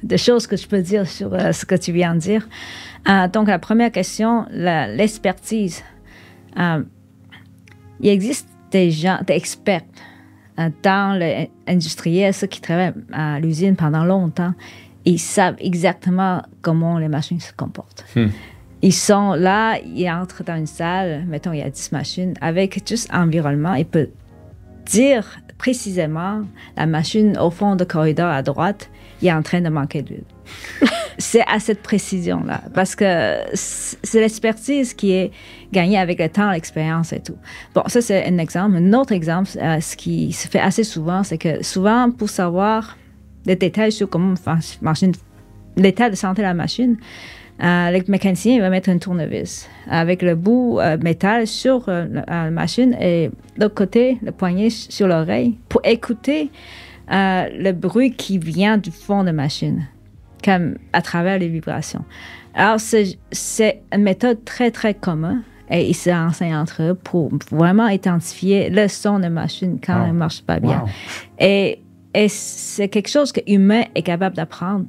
de choses que je peux dire sur ce que tu viens de dire. Donc, la première question, l'expertise. Il existe des gens, des experts dans l'industriel, ceux qui travaillent à l'usine pendant longtemps. Ils savent exactement comment les machines se comportent. Ils sont là, ils entrent dans une salle, mettons, il y a 10 machines, avec juste l'environnement, ils peuvent dire précisément, la machine au fond du corridor à droite, il est en train de manquer d'huile. C'est à cette précision-là, parce que c'est l'expertise qui est gagnée avec le temps, l'expérience et tout. Bon, ça, c'est un exemple. Un autre exemple, ce qui se fait assez souvent, c'est que souvent, pour savoir des détails sur comment l'état de santé de la machine, le mécanicien va mettre un tournevis avec le bout métal sur la machine et de l'autre côté, le poignet sur l'oreille pour écouter le bruit qui vient du fond de la machine, comme à travers les vibrations. Alors, c'est une méthode très, très commune et ils s'enseignent entre eux pour vraiment identifier le son de la machine quand elle ne marche pas bien. Et c'est quelque chose que l'humain est capable d'apprendre.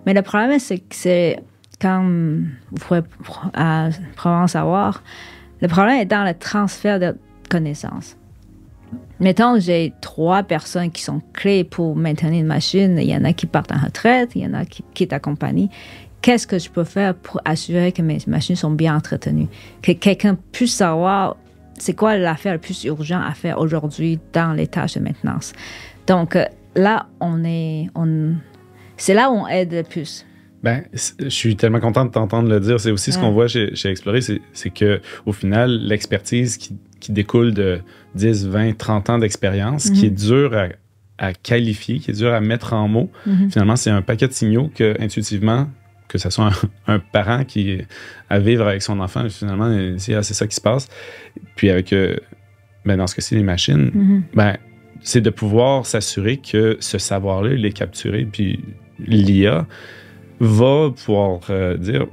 Mais le problème, c'est que c'est, comme vous pouvez probablement savoir, le problème est dans le transfert de connaissances. Mettons que j'ai 3 personnes qui sont clés pour maintenir une machine. Il y en a qui partent en retraite, il y en a qui quittent la compagnie. Qu'est-ce que je peux faire pour assurer que mes machines sont bien entretenues? Que quelqu'un puisse savoir c'est quoi l'affaire la plus urgente à faire aujourd'hui dans les tâches de maintenance. Donc là, c'est là où on aide le plus. Ben, je suis tellement content de t'entendre le dire. C'est aussi ce qu'on voit chez Explorer, c'est qu'au final, l'expertise qui découle de 10, 20, 30 ans d'expérience, qui est dure à qualifier, qui est dure à mettre en mots, finalement, c'est un paquet de signaux que, intuitivement, que ce soit un parent qui est à vivre avec son enfant, finalement, c'est ça qui se passe. Puis avec, dans ce cas-ci, les machines, c'est de pouvoir s'assurer que ce savoir-là, il est capturé, puis l'IA va pouvoir dire,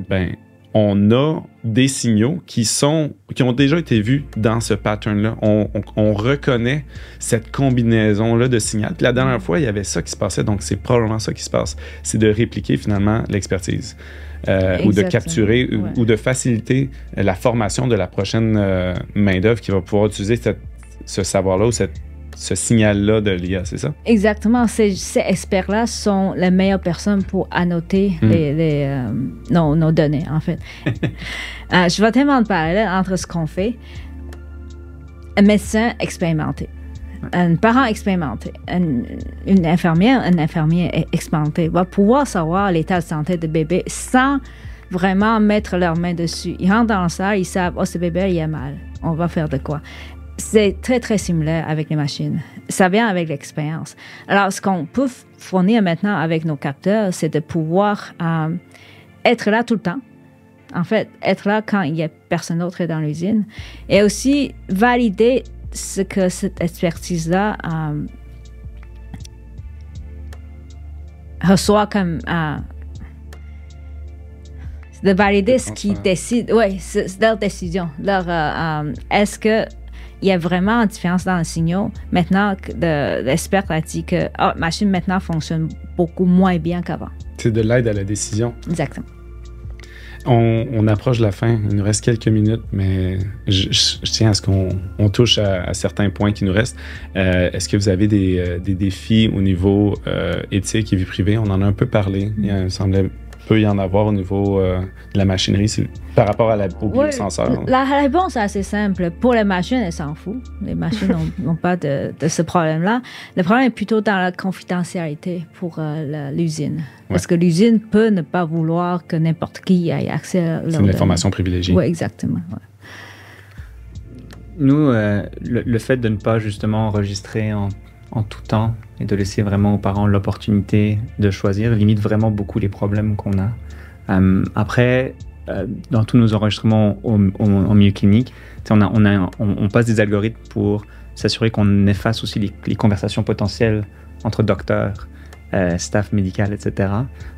on a des signaux qui ont déjà été vus dans ce pattern-là. On reconnaît cette combinaison-là de signaux. Puis la dernière fois, il y avait ça qui se passait, donc c'est probablement ça qui se passe. C'est de répliquer finalement l'expertise ou de capturer ou de faciliter la formation de la prochaine main-d'œuvre qui va pouvoir utiliser ce savoir-là ou ce signal-là de l'IA, c'est ça? Exactement. Ces experts-là sont les meilleures personnes pour annoter nos données, en fait. Je vois tellement de parallèles entre ce qu'on fait. Un médecin expérimenté, un parent expérimenté, une infirmière, un infirmier expérimenté va pouvoir savoir l'état de santé de bébé sans vraiment mettre leurs mains dessus. Ils rentrent dans la salle, ils savent, oh, ce bébé, il a mal. On va faire de quoi? C'est très, très similaire avec les machines. Ça vient avec l'expérience. Alors, ce qu'on peut fournir maintenant avec nos capteurs, c'est de pouvoir être là tout le temps. En fait, être là quand il n'y a personne d'autre dans l'usine. Et aussi valider ce que cette expertise-là reçoit comme... de valider ce qu'ils décident. Oui, c'est leur décision. Est-ce que il y a vraiment une différence dans le signal. Maintenant, l'expert a dit que la machine maintenant fonctionne beaucoup moins bien qu'avant. C'est de l'aide à la décision. Exactement. On approche de la fin. Il nous reste quelques minutes, mais je tiens à ce qu'on touche à certains points qui nous restent. Est-ce que vous avez des défis au niveau éthique et vie privée? On en a un peu parlé. Il semblait peut y en avoir au niveau de la machinerie par rapport au biosenseur? La réponse est assez simple. Pour les machines, elles s'en foutent. Les machines n'ont pas de ce problème-là. Le problème est plutôt dans la confidentialité pour l'usine. Parce que l'usine peut ne pas vouloir que n'importe qui ait accès à leur... C'est une information privilégiée. Oui, exactement. Nous, le fait de ne pas justement enregistrer en tout temps et de laisser vraiment aux parents l'opportunité de choisir limite vraiment beaucoup les problèmes qu'on a. Après, dans tous nos enregistrements en milieu clinique, on passe des algorithmes pour s'assurer qu'on efface aussi les conversations potentielles entre docteurs, staff médical, etc.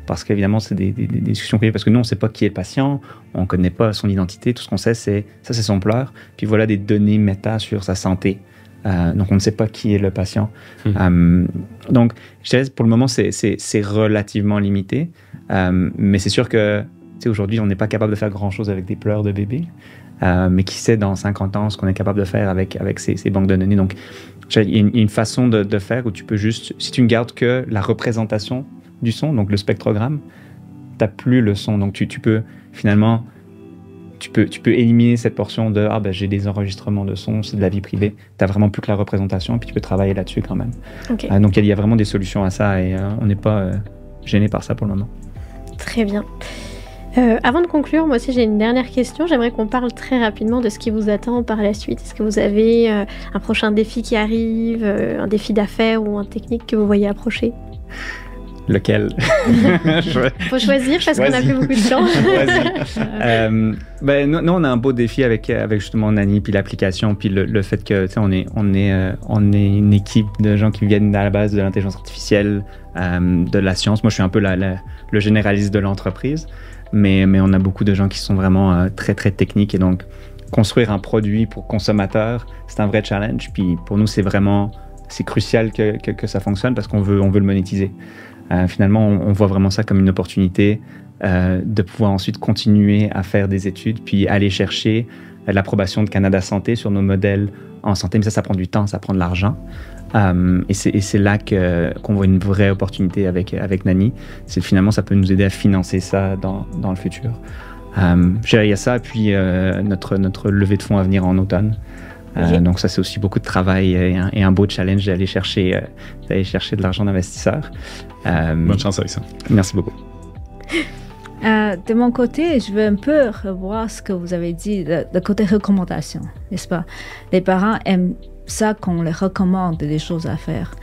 Parce qu'évidemment, c'est des discussions privées, parce que nous, on ne sait pas qui est le patient, on ne connaît pas son identité, tout ce qu'on sait, c'est son pleur, puis voilà des données méta sur sa santé. Donc, on ne sait pas qui est le patient. Donc, je dirais, pour le moment, c'est relativement limité. Mais c'est sûr que aujourd'hui, on n'est pas capable de faire grand-chose avec des pleurs de bébés. Mais qui sait, dans 50 ans, ce qu'on est capable de faire avec ces banques de données. Donc, il y a une façon de faire où tu peux juste... Si tu ne gardes que la représentation du son, donc le spectrogramme, tu n'as plus le son. Donc, tu peux finalement... Tu peux éliminer cette portion de j'ai des enregistrements de son, c'est de la vie privée. Tu n'as vraiment plus que la représentation, puis tu peux travailler là-dessus quand même. Okay. Donc il y a vraiment des solutions à ça et on n'est pas gêné par ça pour le moment. Très bien. Avant de conclure, moi aussi j'ai une dernière question. J'aimerais qu'on parle très rapidement de ce qui vous attend par la suite. Est-ce que vous avez un prochain défi qui arrive, un défi d'affaires ou un technique que vous voyez approcher? Lequel? Faut choisir parce qu'on n'a plus beaucoup de temps. Nous, on a un beau défi avec justement Nani, puis l'application, puis le fait que on est une équipe de gens qui viennent à la base de l'intelligence artificielle, de la science. Moi, je suis un peu le généraliste de l'entreprise, mais on a beaucoup de gens qui sont vraiment très, très techniques. Et donc, construire un produit pour consommateurs, c'est un vrai challenge. Puis pour nous, c'est crucial que ça fonctionne parce qu'on veut le monétiser. Finalement, on voit vraiment ça comme une opportunité de pouvoir ensuite continuer à faire des études, puis aller chercher l'approbation de Canada Santé sur nos modèles en santé. Mais ça prend du temps, ça prend de l'argent. Et c'est là qu'on voit une vraie opportunité avec Nani. C'est finalement, ça peut nous aider à financer ça dans le futur. Il y a ça, puis notre levée de fonds à venir en automne. Donc ça, c'est aussi beaucoup de travail et un beau challenge d'aller chercher de l'argent d'investisseurs. Bonne chance avec ça. Merci beaucoup. De mon côté, je veux un peu revoir ce que vous avez dit, le côté recommandation, n'est-ce pas? Les parents aiment ça qu'on leur recommande des choses à faire.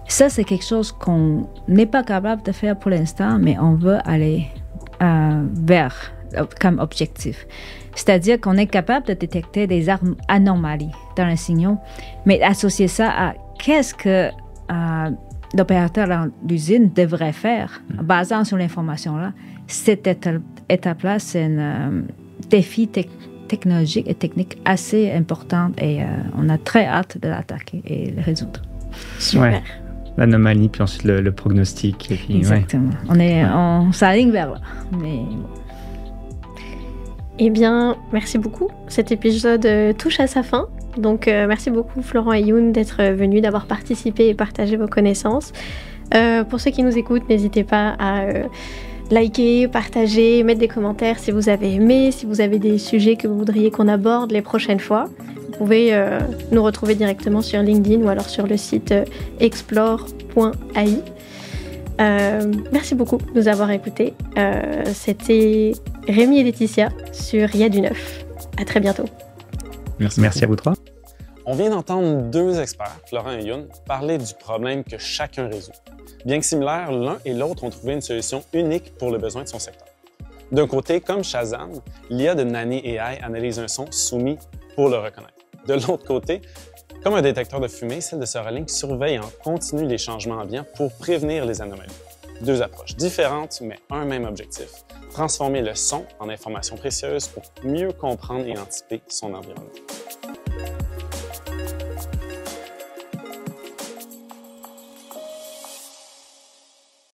Ça, c'est quelque chose qu'on n'est pas capable de faire pour l'instant, mais on veut aller vers comme objectif. C'est-à-dire qu'on est capable de détecter des anomalies dans les signaux, mais associer ça à qu'est-ce que l'opérateur dans l'usine devrait faire, basant sur l'information-là. Cette étape-là, c'est un défi technologique et technique assez important et on a très hâte de l'attaquer et le résoudre. Super. Ouais. L'anomalie, puis ensuite le prognostic. Et puis, exactement. On s'aligne vers là. Mais bon. Eh bien, merci beaucoup. Cet épisode touche à sa fin. Donc, merci beaucoup Florent et Youn d'être venus, d'avoir participé et partagé vos connaissances. Pour ceux qui nous écoutent, n'hésitez pas à liker, partager, mettre des commentaires si vous avez aimé, si vous avez des sujets que vous voudriez qu'on aborde les prochaines fois. Vous pouvez nous retrouver directement sur LinkedIn ou alors sur le site explore.ai. Merci beaucoup de nous avoir écoutés. C'était Rémi et Laetitia sur Il y a du neuf. À très bientôt. Merci à vous trois. On vient d'entendre deux experts, Florent et Youn, parler du problème que chacun résout. Bien que similaires, l'un et l'autre ont trouvé une solution unique pour le besoin de son secteur. D'un côté, comme Shazam, l'IA de Nani AI analyse un son soumis pour le reconnaître. De l'autre côté, comme un détecteur de fumée, celle de Suralink surveille en continu les changements ambiants pour prévenir les anomalies. Deux approches différentes, mais un même objectif, transformer le son en information précieuse pour mieux comprendre et anticiper son environnement.